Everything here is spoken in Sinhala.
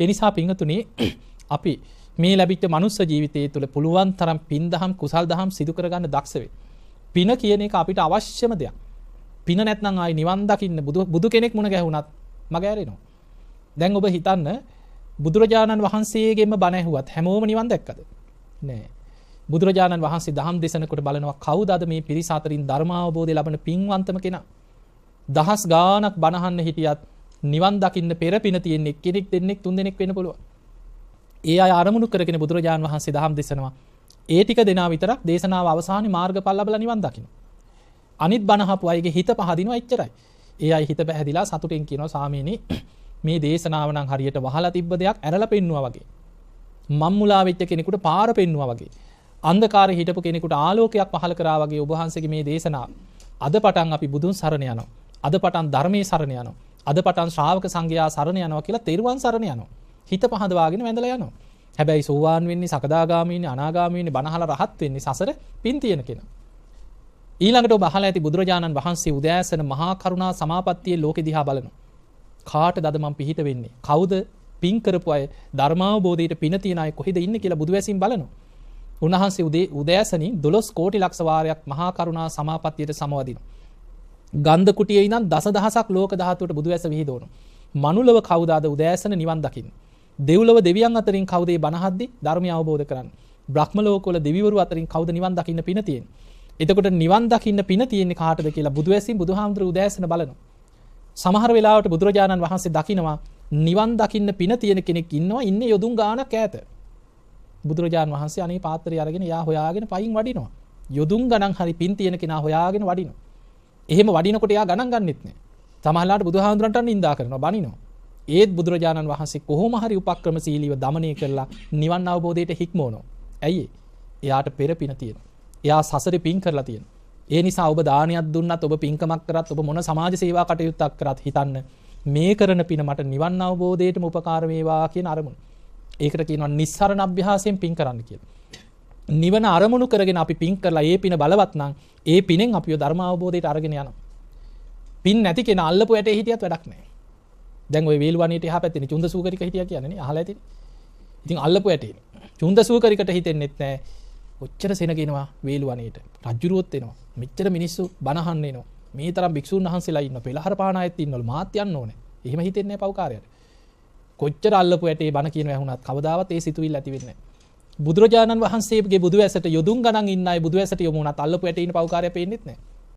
ඒ නිසා පින්තුනි අපි මේ ලැබිච්ච මනුස්ස ජීවිතය තුළ පුළුවන් තරම් පින් දහම් කුසල් දහම් සිදු කරගන්න දක්ෂ වෙන්න. පින කියන එක අපිට අවශ්‍යම දෙයක්. පින නැත්නම් ආයි නිවන් දකින්න බුදු කෙනෙක් මුණ ගැහුණත් මග ඇරෙනවා. දැන් ඔබ හිතන්න බුදුරජාණන් වහන්සේගෙම බණ ඇහුවත් හැමෝම නිවන් දැක්කද? නෑ. බුදුරජාණන් වහන්සේ දහම් දේශනකොට බලනවා කවුද අද මේ පිරිස අතරින් ධර්මාවබෝධය ලබන පින්වන්තම කෙනා? දහස් ගාණක් බණ අහන්න හිටියත් නිවන් දකින්න පෙර පින තියෙන එක්කෙනෙක් දෙන්නෙක් තුන් දෙනෙක් වෙන්න පුළුවන්. ඒ අය අරමුණු කරගෙන බුදුරජාණන් වහන්සේ දහම් දේශනවා. ඒ ටික දෙනා විතරක් දේශනාව අවසානයේ මාර්ගඵල ලැබලා නිවන් දකින්න. අනිත් බණ අහපු අයගේ හිත පහදිනවා එච්චරයි. ඒ අය හිත පැහැදිලා සතුටින් කියනවා ස්වාමීනි මේ දේශනාව නම් හරියට වහලා තිබ්බ දෙයක් ඇරලා පෙන්නුවා වගේ. මම්මුලා වෙච්ච කෙනෙකුට පාර පෙන්නුවා වගේ. අන්ධකාරයේ හිටපු කෙනෙකුට ආලෝකයක් පහල කරා වගේ ඔබ වහන්සේගේ මේ දේශනාව. අද පටන් අපි බුදුන් සරණ යනවා. අද පටන් ධර්මයේ සරණ යනවා. අද පටන් ශ්‍රාවක සංඝයා සරණ යනවා කියලා තෙරුවන් සරණ යනවා. හිත පහදවාගෙන වැඳලා යනවා. හැබැයි සෝවාන් වෙන්නේ සකදාගාමී වෙන්නේ අනාගාමී වෙන්නේ බණහල රහත් වෙන්නේ සසර පින් තියෙන කෙනා. ඊළඟට ඔබ අහලා ඇති බුදුරජාණන් වහන්සේ උදෑසන මහා කරුණා සමාපත්තියේ ලෝකෙ දිහා බලනවා. කාටද අද මම පිහිට වෙන්නේ? කවුද පින් කරපු අය ධර්මාවබෝධයට පින තියන අය කොහෙද ඉන්නේ කියලා බුදුවැසින් බලනවා. උන්වහන්සේ උදෑසනින් 12 කෝටි ලක්ෂ වාරයක් මහා කරුණා සමාපත්තියට සමවදිනවා. ගන්ධ කුටියේ ඉඳන් දසදහසක් ලෝක ධාතුවට බුදුවැස විහිදවනවා. මනුලව කවුද අද උදෑසන නිවන් දකින්නේ? දෙව්ලොව දෙවියන් අතරින් කවුද මේ බණහද්දි ධර්මය අවබෝධ කරන්නේ? බ්‍රහ්ම ලෝකවල දෙවිවරු අතරින් කවුද නිවන් දකින්න පින තියෙන්නේ? එතකොට නිවන් දකින්න පින තියෙන්නේ කාටද කියලා බුදුවැසින් බුදුහාමුදුරු උදෑසන බලනවා. සමහර වෙලාවට බුදුරජාණන් වහන්සේ දකිනවා නිවන් දකින්න පින තියෙන කෙනෙක් ඉන්නවා ඉන්නේ යොදුන් ගානක් ඈත. බුදුරජාණන් වහන්සේ අනේ පාත්‍රය අරගෙන යා හොයාගෙන පයින් වඩිනවා. යොදුන් ගණන් හරි පින් තියෙන කෙනා හොයාගෙන වඩිනවා. එහෙම වඩිනකොට යා ගණන් ගන්නෙත් නෑ. සමහරලාට බුදුහාමුදුරන්ට නිඳා කරනවා බනිනවා. ඒත් බුදුරජාණන් වහන්සේ කොහොම හරි උපක්‍රමශීලීව দমনය කරලා නිවන් අවබෝධයට හික්මවනවා. ඇයි? එයාට පෙර පින තියෙනවා. එයා සසරේ පින් කරලා තියෙනවා. ඒ නිසා ඔබ දානයක් දුන්නත් ඔබ පින්කමක් කරත් ඔබ මොන සමාජ සේවා කටයුත්තක් කරත් හිතන්න මේ කරන පින මට නිවන් අවබෝධයටම උපකාර වේවා කියන අරමුණ. ඒකට කියනවා නිස්සරණ අභ්‍යාසයෙන් පින් කරන්න කියලා. නිවන අරමුණු කරගෙන අපි පින් කරලා ඒ පින බලවත් නම් ඒ පිනෙන් අපිව ධර්ම අවබෝධයට අරගෙන යනවා. පින් නැති කෙනා අල්ලපු ඇටේ හිටියත් වැඩක් නැහැ. දැන් ওই වේලුවණියට එහා පැත්තේ චුන්දසූකරික හිටියා කියන්නේ නේ අහලා ඇතිනේ. ඉතින් අල්ලපු ඇටේ. චුන්දසූකරිකට හිතෙන්නෙත් නැහැ. ඔච්චර සෙනගෙනවා වේලුවණියට. රජ්ජුරුවොත් එනවා. මෙච්චර මිනිස්සු බනහන්න එනවා. මේ තරම් භික්ෂුන් වහන්සේලා ඉන්නවා. පෙළහර පාන අයත් ඉන්නවලු. මාත් යන්න ඕනේ. එහෙම හිතෙන්නේ නැහැ පව්කාරයට. කොච්චර අල්ලපු ඇටේ බන කියනවා ඇහුණත් කවදාවත් ඒ සිතුවිල්ල ඇති වෙන්නේ නැහැ. බුදුරජාණන් වහන්සේගේ බුදුවැසට යොදුන් ගණන් ඉන්න අය බුදුවැසට යොමු වුණත් අල්ලපු ඇටේ ඉන්න පව්කාරය පේන්නේත් නැහැ.